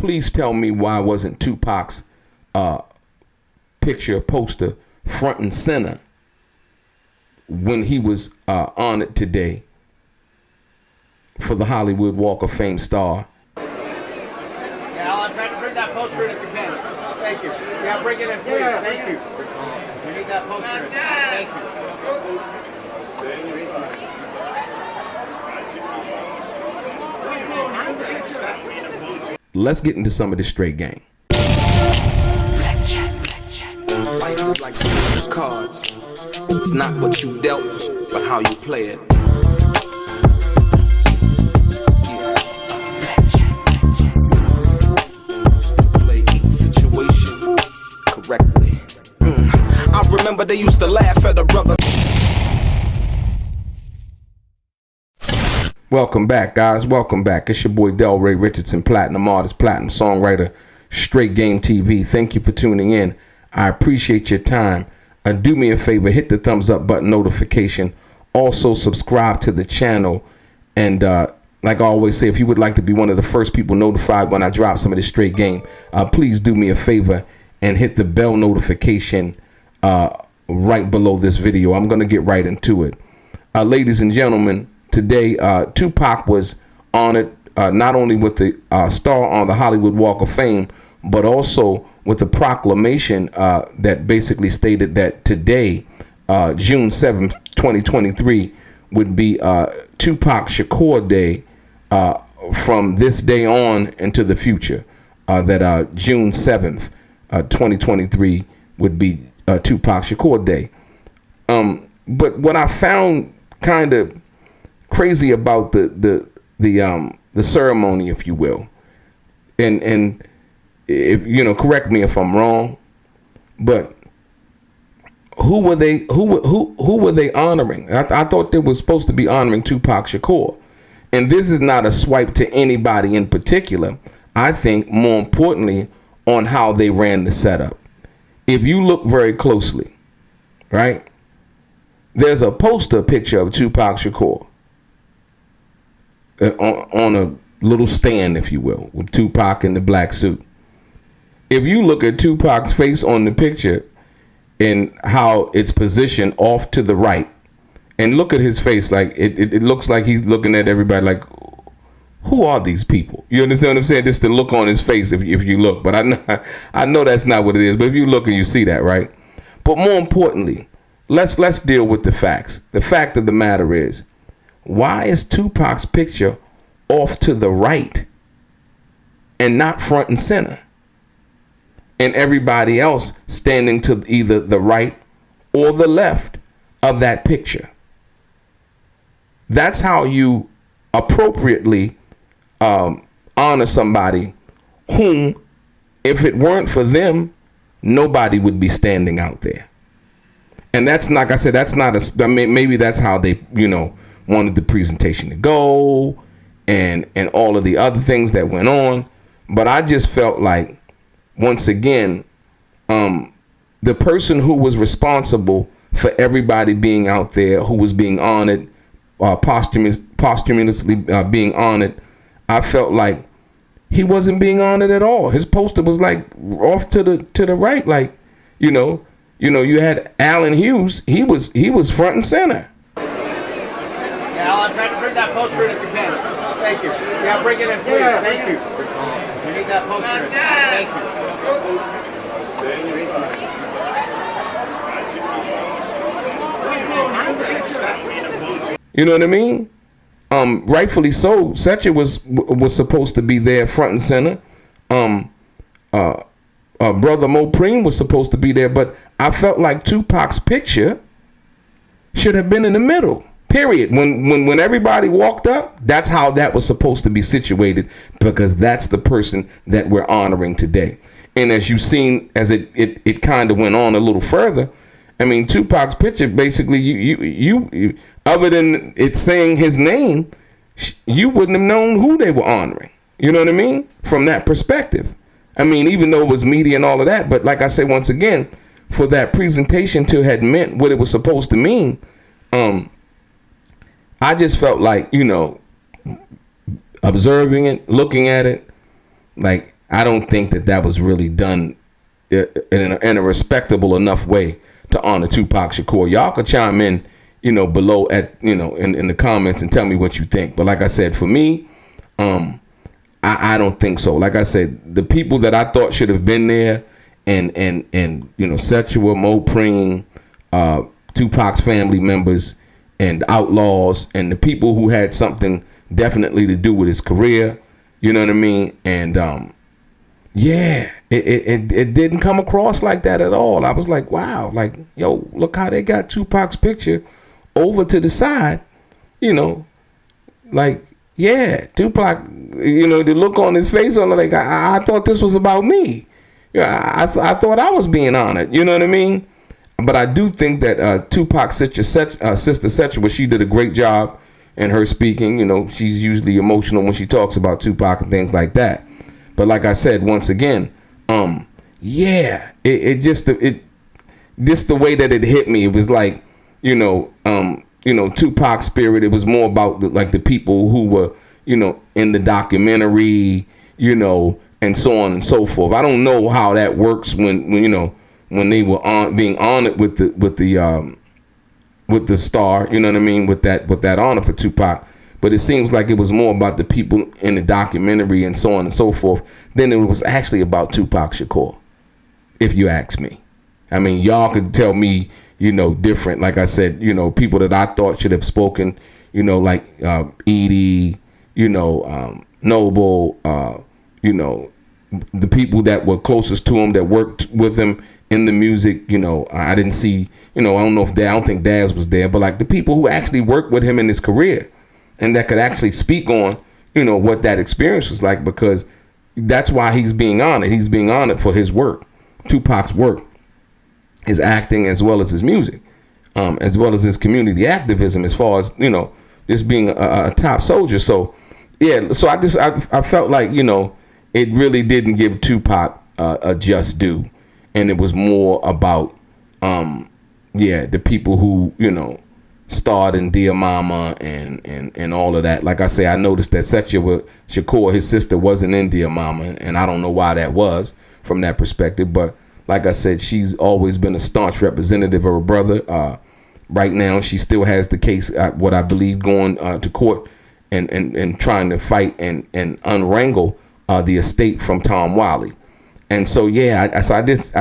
please tell me why wasn't Tupac's picture poster front and center when he was honored today for the Hollywood Walk of Fame star? Yeah, I'll try to bring that poster in if you can. Thank you. Yeah, bring it in, please. Thank you. We need that poster in. Thank you. Let's get into some of this straight game. Life is like cards. It's not what you dealt, but how you play it. Play each situation correctly. I remember they used to laugh at a brother. Welcome back, guys. Welcome back. It's your boy DELRAY, Richardson, platinum artist, platinum songwriter, Straight Game TV. Thank you for tuning in. I appreciate your time. Do me a favor, hit the thumbs up button, notification. Also, subscribe to the channel. And like I always say, if you would like to be one of the first people notified when I drop some of this straight game, please do me a favor and hit the bell notification right below this video. I'm going to get right into it. Ladies and gentlemen, today, Tupac was honored not only with the star on the Hollywood Walk of Fame, but also with a proclamation that basically stated that today, June 7th, 2023, would be Tupac Shakur Day from this day on into the future. That June 7th, 2023 would be Tupac Shakur Day. But what I found kind of crazy about the ceremony, if you will, and if you know, correct me if I'm wrong, but who were they honoring? I thought they were supposed to be honoring Tupac Shakur, and this is not a swipe to anybody in particular. I think more importantly on how they ran the setup. If you look very closely, right, there's a poster picture of Tupac Shakur on a little stand, if you will, with Tupac in the black suit. If you look at Tupac's face on the picture and how it's positioned off to the right, and look at his face, like it looks like he's looking at everybody like, who are these people? You understand what I'm saying? Just the look on his face, if you look. But I know that's not what it is. But if you look and you see that, right? But more importantly, let's deal with the facts. The fact of the matter is, why is Tupac's picture off to the right and not front and center? And everybody else standing to either the right or the left of that picture. That's how you appropriately honor somebody whom, if it weren't for them, nobody would be standing out there. And that's not, like I said, that's not I mean, maybe that's how they, wanted the presentation to go and all of the other things that went on. But I just felt like, once again, the person who was responsible for everybody being out there, who was being honored, posthumously being honored, I felt like he wasn't being honored at all. His poster was like off to the right, like you had Allen Hughes. He was front and center. Yeah, I'll try to bring that poster in if you can. Thank you. Yeah, bring it in, please. Thank you. We need that poster in. Thank you. You know what I mean? Rightfully so. Setcher was supposed to be there front and center. Brother Mo Preem was supposed to be there, but I felt like Tupac's picture should have been in the middle. Period. When everybody walked up, that's how that was supposed to be situated, because that's the person that we're honoring today. And as you've seen, as it kind of went on a little further, I mean, Tupac's picture, basically, you other than it saying his name, you wouldn't have known who they were honoring. You know what I mean? From that perspective. I mean, even though it was media and all of that, but like I say, once again, for that presentation to have meant what it was supposed to mean, I just felt like, observing it, looking at it, like, I don't think that was really done in a respectable enough way to honor Tupac Shakur. Y'all could chime in, below at, in the comments and tell me what you think. But like I said, for me, I don't think so. Like I said, the people that I thought should have been there, and Sexual, Mo Preem, Tupac's family members, and Outlaws, and the people who had something definitely to do with his career. You know what I mean? And it didn't come across like that at all. I was like, wow, like, yo, look how they got Tupac's picture over to the side. Like, yeah, Tupac, the look on his face, on like, I thought this was about me. I thought I was being honored. You know what I mean? But I do think that Tupac's sister Sexual, she did a great job in her speaking. She's usually emotional when she talks about Tupac and things like that. But like I said, once again, it just the way that it hit me, it was like, Tupac's spirit. It was more about the people who were, in the documentary, and so on and so forth. I don't know how that works when they were being honored with the star, you know what I mean, with that honor for Tupac. But it seems like it was more about the people in the documentary and so on and so forth than it was actually about Tupac Shakur, if you ask me. I mean, y'all could tell me, different. Like I said, people that I thought should have spoken, like Edie, Noble, the people that were closest to him, that worked with him in the music. I didn't see, I don't know if I don't think Daz was there, but like the people who actually worked with him in his career and that could actually speak on, what that experience was like, because that's why he's being honored. He's being honored for his work, Tupac's work, his acting, as well as his music, as well as his community activism, as far as, just being a top soldier. So, yeah, so I felt like, it really didn't give Tupac a just due. And it was more about, the people who, starred in Dear Mama and all of that. Like I say, I noticed that Shakur, his sister, wasn't in Dear Mama, and I don't know why that was from that perspective. But like I said, she's always been a staunch representative of her brother. Right now, she still has the case, what I believe, going to court and trying to fight and unwrangle the estate from Tom Wiley. And so, I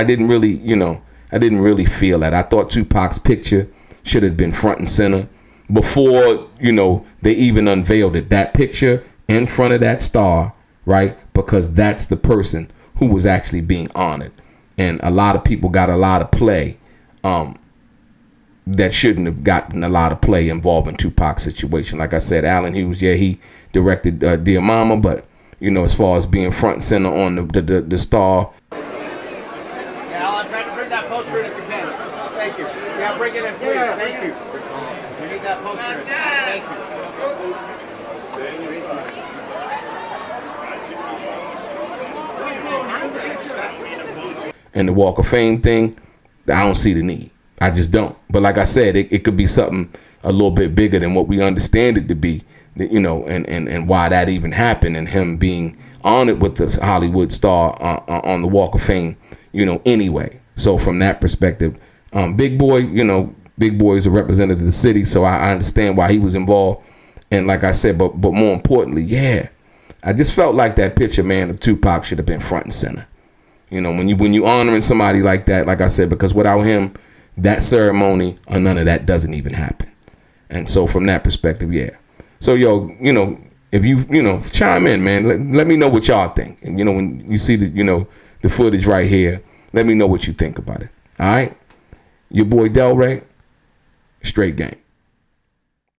didn't really feel that. I thought Tupac's picture should have been front and center before, they even unveiled it. That picture in front of that star, right? Because that's the person who was actually being honored. And a lot of people got a lot of play that shouldn't have gotten a lot of play involving Tupac's situation. Like I said, Allen Hughes, he directed Dear Mama, but, as far as being front and center on the star. Yeah, I'll try to bring that poster in if you can. Thank you. Yeah, bring it in, please. Thank you. We need that poster in. Thank you. And the Walk of Fame thing, I don't see the need. I just don't. But like I said, it could be something a little bit bigger than what we understand it to be, and why that even happened, and him being honored with this Hollywood star on the Walk of Fame, anyway. So from that perspective, Big Boy is a representative of the city, so I understand why he was involved. And like I said, but more importantly, I just felt like that picture, man, of Tupac should have been front and center. When you honoring somebody like that, like I said, because without him, that ceremony or none of that doesn't even happen. And so from that perspective, So if you chime in, man, let me know what y'all think. And when you see the footage right here, let me know what you think about it. All right, your boy DELRAY, straight game.